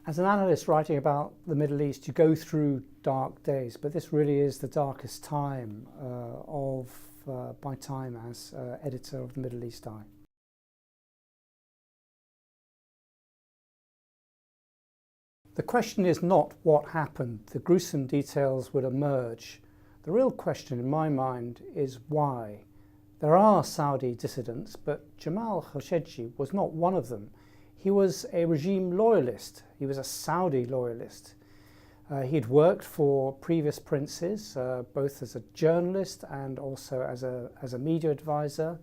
As an analyst writing about the Middle East, you go through dark days, but this really is the darkest time of my time as editor of the Middle East Eye. The question is not what happened. The gruesome details would emerge. The real question in my mind is why. There are Saudi dissidents, but Jamal Khashoggi was not one of them. He was a regime loyalist. He was a Saudi loyalist. He'd worked for previous princes, both as a journalist and also as a media advisor.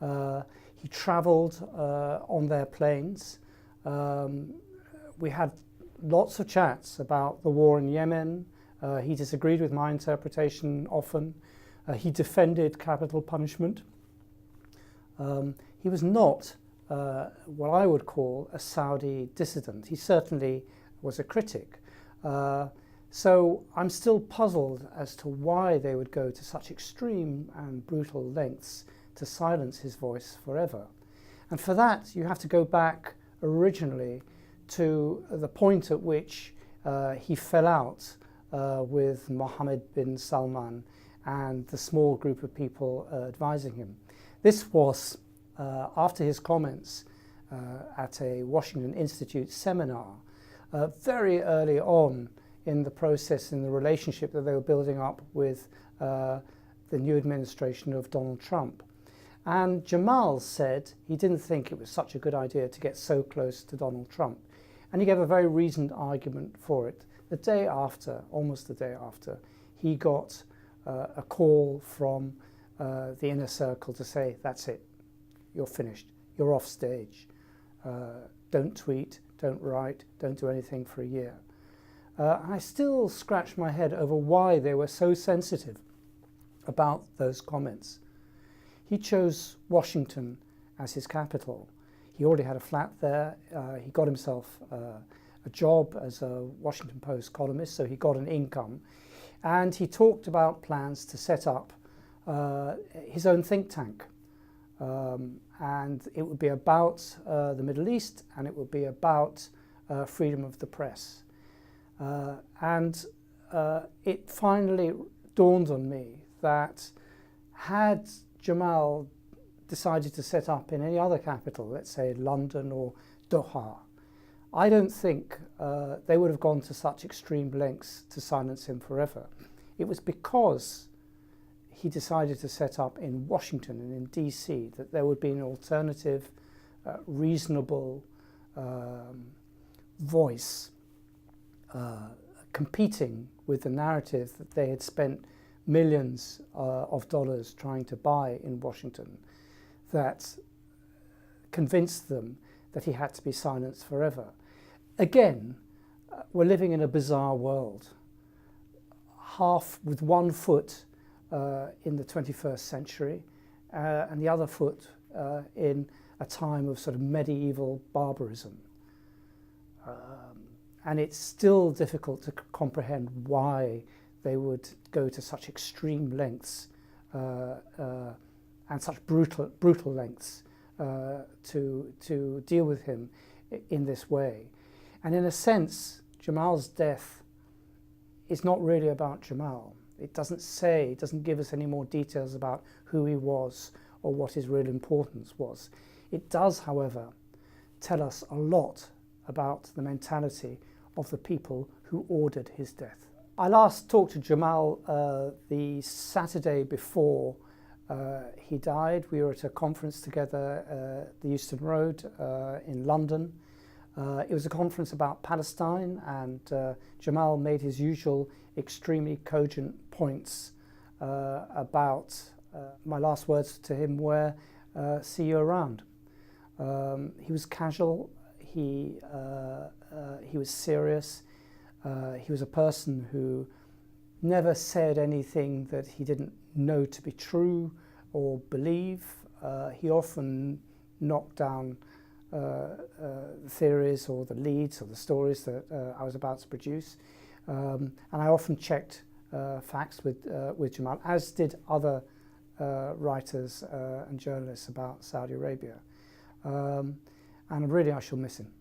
He travelled on their planes. We had lots of chats about the war in Yemen. He disagreed with my interpretation often. He defended capital punishment. He was not what I would call a Saudi dissident. He certainly was a critic. So I'm still puzzled as to why they would go to such extreme and brutal lengths to silence his voice forever. And for that, you have to go back originally to the point at which he fell out with Mohammed bin Salman and the small group of people advising him. This was after his comments at a Washington Institute seminar very early on in the process, in the relationship that they were building up with the new administration of Donald Trump. And Jamal said he didn't think it was such a good idea to get so close to Donald Trump. And he gave a very reasoned argument for it. The day after, almost the day after, he got a call from the inner circle to say, that's it, you're finished, you're off stage. Don't tweet, don't write, don't do anything for a year. I still scratch my head over why they were so sensitive about those comments. He chose Washington as his capital. He already had a flat there. He got himself a job as a Washington Post columnist, so he got an income. And he talked about plans to set up his own think tank. And it would be about the Middle East, and it would be about freedom of the press. It finally dawned on me that had Jamal decided to set up in any other capital, let's say London or Doha, I don't think they would have gone to such extreme lengths to silence him forever. It was because he decided to set up in Washington and in DC that there would be an alternative, reasonable voice competing with the narrative that they had spent millions of dollars trying to buy in Washington, that convinced them that he had to be silenced forever. Again, we're living in a bizarre world, half with one foot in the 21st century and the other foot in a time of sort of medieval barbarism. And it's still difficult to comprehend why they would go to such extreme lengths and such brutal lengths to deal with him in this way. And in a sense, Jamal's death is not really about Jamal. It doesn't give us any more details about who he was or what his real importance was. It does, however, tell us a lot about the mentality of the people who ordered his death. I last talked to Jamal the Saturday before he died. We were at a conference together at the Euston Road in London. It was a conference about Palestine, and Jamal made his usual extremely cogent points about my last words to him were, see you around. He was casual, he was serious, he was a person who never said anything that he didn't know to be true or believe. He often knocked down the theories or the leads or the stories that I was about to produce. And I often checked facts with Jamal, as did other writers and journalists about Saudi Arabia. And really I shall miss him.